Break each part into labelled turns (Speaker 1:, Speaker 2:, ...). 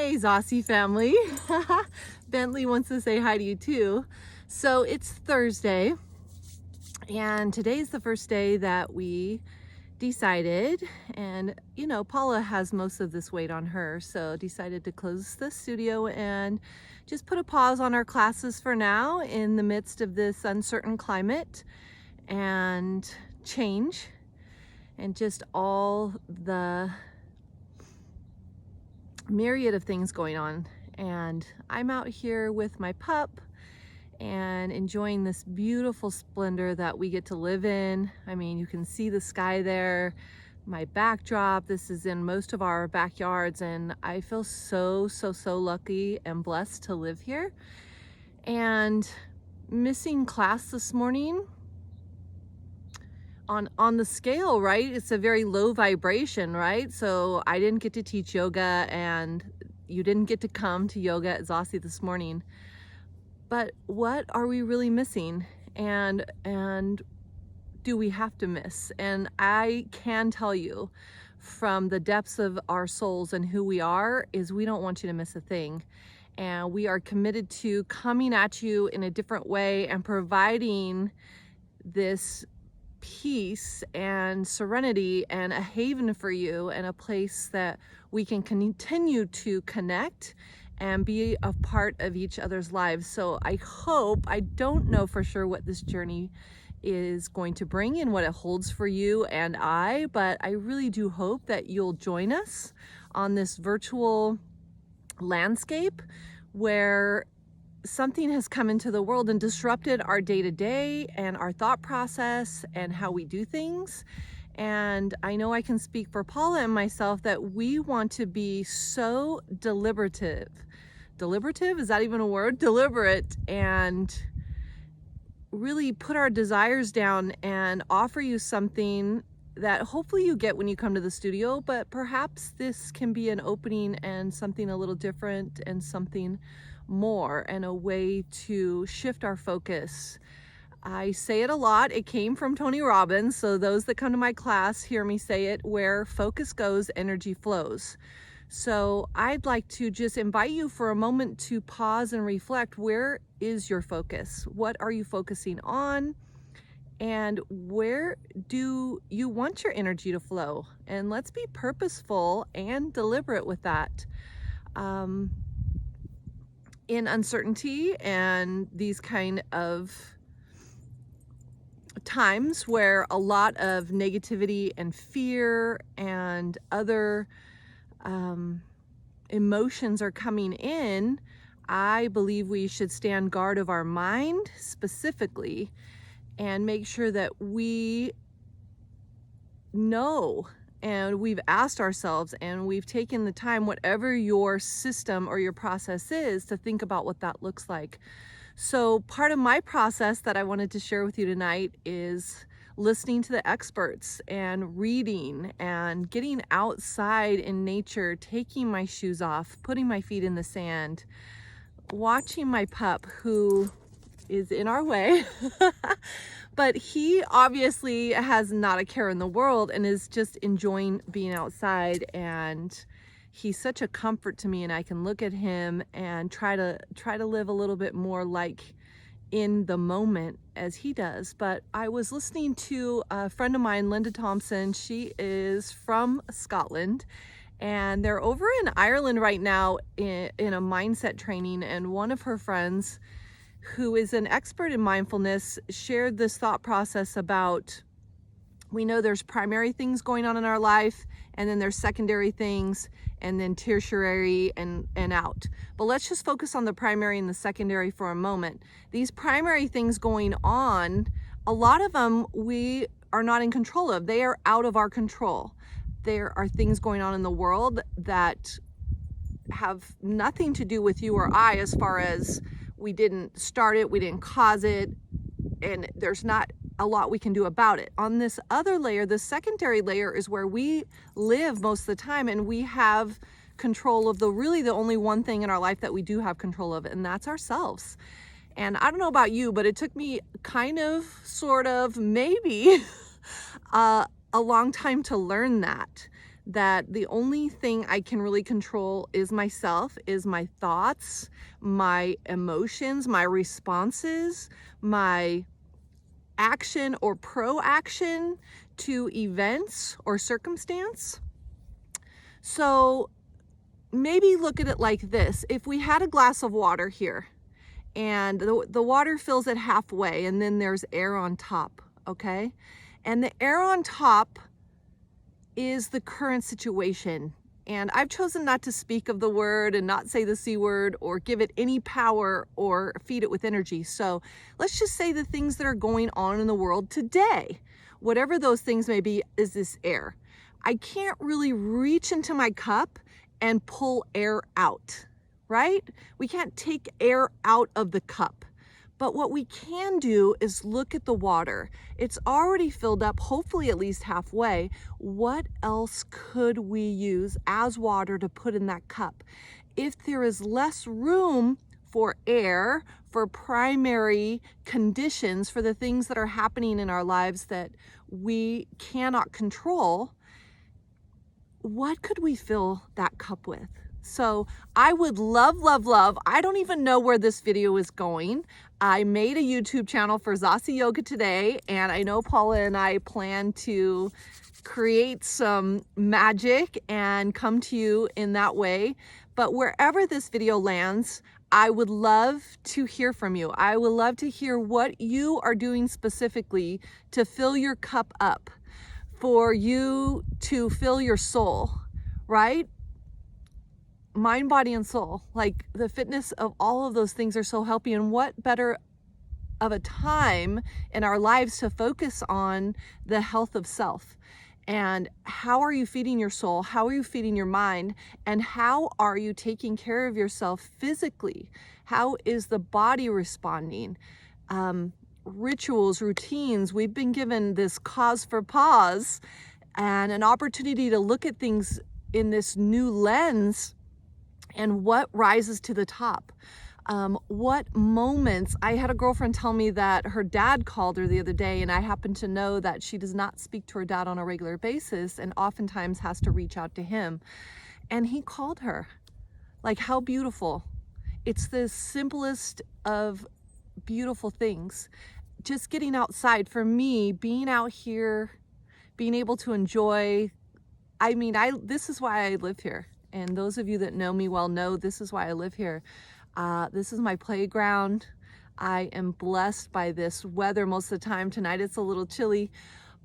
Speaker 1: Hey, ZACI family. Bentley wants to say hi to you too. So it's Thursday, and today's the first day that we decided, and you know, Paula has most of this weight on her, so decided to close the studio and just put a pause on our classes for now in the midst of this uncertain climate and change and just all the myriad of things going on. And I'm out here with my pup and enjoying this beautiful splendor that we get to live in. I mean, you can see the sky there, my backdrop. This is in most of our backyards, and I feel so lucky and blessed to live here. And missing class this morning, on the scale, right? It's a very low vibration, right? So I didn't get to teach yoga, and you didn't get to come to yoga at ZACI this morning. But what are we really missing? And do we have to miss? And I can tell you from the depths of our souls and who we are is we don't want you to miss a thing. And we are committed to coming at you in a different way and providing this peace and serenity and a haven for you, and a place that we can continue to connect and be a part of each other's lives. So I don't know for sure what this journey is going to bring and what it holds for you and I, but I really do hope that you'll join us on this virtual landscape where something has come into the world and disrupted our day-to-day and our thought process and how we do things. And I know I can speak for Paula and myself that we want to be so deliberative, is that even a word? Deliberate, and really put our desires down and offer you something that hopefully you get when you come to the studio, but perhaps this can be an opening and something a little different and something more, and a way to shift our focus. I say it a lot. It came from Tony Robbins, so those that come to my class hear me say it: where focus goes, energy flows. So I'd like to just invite you for a moment to pause and reflect. Where is your focus? What are you focusing on? And where do you want your energy to flow? And let's be purposeful and deliberate with that. In uncertainty and these kind of times where a lot of negativity and fear and other emotions are coming in, I believe we should stand guard of our mind specifically and make sure that we know, and we've asked ourselves and we've taken the time, whatever your system or your process is, to think about what that looks like. So part of my process that I wanted to share with you tonight is listening to the experts and reading and getting outside in nature, taking my shoes off, putting my feet in the sand, watching my pup, who is in our way, but he obviously has not a care in the world and is just enjoying being outside, and he's such a comfort to me, and I can look at him and try to live a little bit more like in the moment as he does. But I was listening to a friend of mine, Linda Thompson. She is from Scotland, and they're over in Ireland right now in a mindset training, and one of her friends, who is an expert in mindfulness, shared this thought process about, we know there's primary things going on in our life, and then there's secondary things, and then tertiary and out. But let's just focus on the primary and the secondary for a moment. These primary things going on, a lot of them we are not in control of. They are out of our control. There are things going on in the world that have nothing to do with you or I, as far as we didn't start it, we didn't cause it, and there's not a lot we can do about it. On this other layer, the secondary layer, is where we live most of the time, and we have control of the only one thing in our life that we do have control of, and that's ourselves. And I don't know about you, but it took me kind of, sort of, maybe a long time to learn that that the only thing I can really control is myself, is my thoughts, my emotions, my responses, my action or proaction to events or circumstance. So maybe look at it like this. If we had a glass of water here and the water fills it halfway and then there's air on top, okay? And the air on top is the current situation. And I've chosen not to speak of the word and not say the C word or give it any power or feed it with energy. So let's just say the things that are going on in the world today, whatever those things may be, is this air. I can't really reach into my cup and pull air out, right? We can't take air out of the cup. But what we can do is look at the water. It's already filled up, hopefully at least halfway. What else could we use as water to put in that cup? If there is less room for air, for primary conditions, for the things that are happening in our lives that we cannot control, what could we fill that cup with? So I would love, I don't even know where this video is going. I made a YouTube channel for ZACI Yoga today, and I know Paula and I plan to create some magic and come to you in that way. But wherever this video lands, I would love to hear from you. I would love to hear what you are doing specifically to fill your cup up, for you to fill your soul, right? Mind, body, and soul. Like the fitness of all of those things are so healthy. And what better of a time in our lives to focus on the health of self? And how are you feeding your soul? How are you feeding your mind? And how are you taking care of yourself physically? How is the body responding? Rituals, routines. We've been given this cause for pause and an opportunity to look at things in this new lens. And what rises to the top? What moments? I had a girlfriend tell me that her dad called her the other day, and I happen to know that she does not speak to her dad on a regular basis and oftentimes has to reach out to him. And he called her. Like, how beautiful. It's the simplest of beautiful things. Just getting outside. For me, being out here, being able to enjoy, this is why I live here. And those of you that know me well know this is why I live here. This is my playground. I am blessed by this weather most of the time. Tonight it's a little chilly,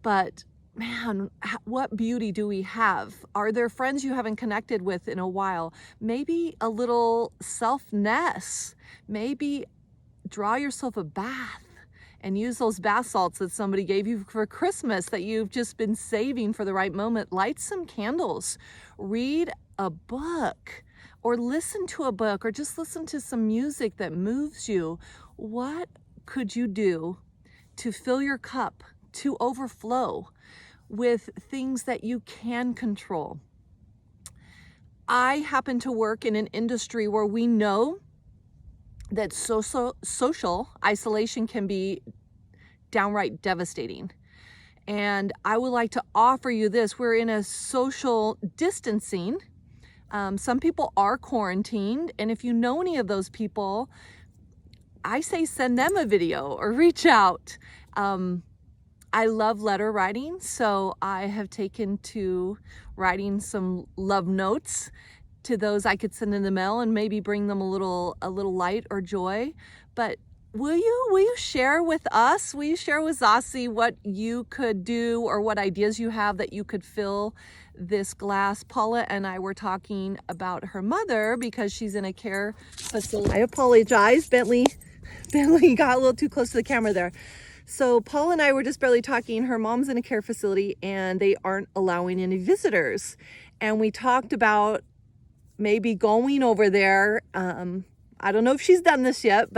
Speaker 1: but man, what beauty do we have? Are there friends you haven't connected with in a while? Maybe a little selfness. Maybe draw yourself a bath and use those bath salts that somebody gave you for Christmas that you've just been saving for the right moment. Light some candles, read a book, or listen to a book, or just listen to some music that moves you. What could you do to fill your cup to overflow with things that you can control? I happen to work in an industry where we know that social isolation can be downright devastating. And I would like to offer you this. We're in a social distancing. Some people are quarantined. And if you know any of those people, I say send them a video or reach out. I love letter writing, so I have taken to writing some love notes to those I could send in the mail and maybe bring them a little light or joy. But will you share with us? Will you share with ZACI what you could do or what ideas you have that you could fill this glass? Paula and I were talking about her mother because she's in a care facility. I apologize, Bentley got a little too close to the camera there. So Paula and I were just barely talking. Her mom's in a care facility and they aren't allowing any visitors. And we talked about maybe going over there. I don't know if she's done this yet,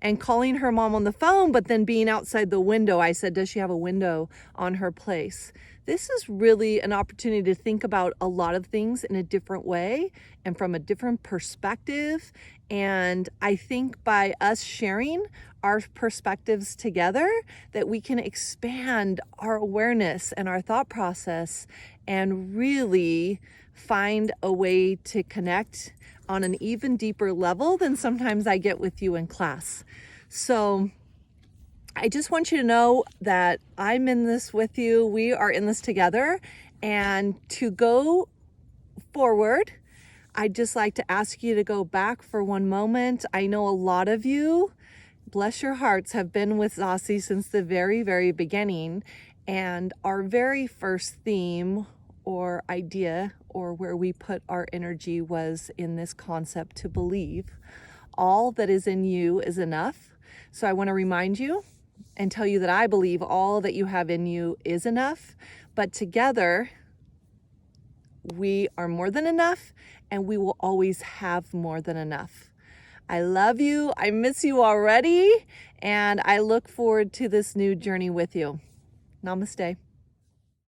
Speaker 1: and calling her mom on the phone, but then being outside the window. I said, does she have a window on her place This is really an opportunity to think about a lot of things in a different way and from a different perspective. And I think by us sharing our perspectives together, that we can expand our awareness and our thought process and really find a way to connect on an even deeper level than sometimes I get with you in class. So I just want you to know that I'm in this with you. We are in this together. And to go forward, I'd just like to ask you to go back for one moment. I know a lot of you, bless your hearts, have been with ZACI since the very, very beginning. And our very first theme or idea, or where we put our energy, was in this concept to believe all that is in you is enough. So I want to remind you and tell you that I believe all that you have in you is enough, but together we are more than enough, and we will always have more than enough. I love you. I miss you already, and I look forward to this new journey with you. Namaste.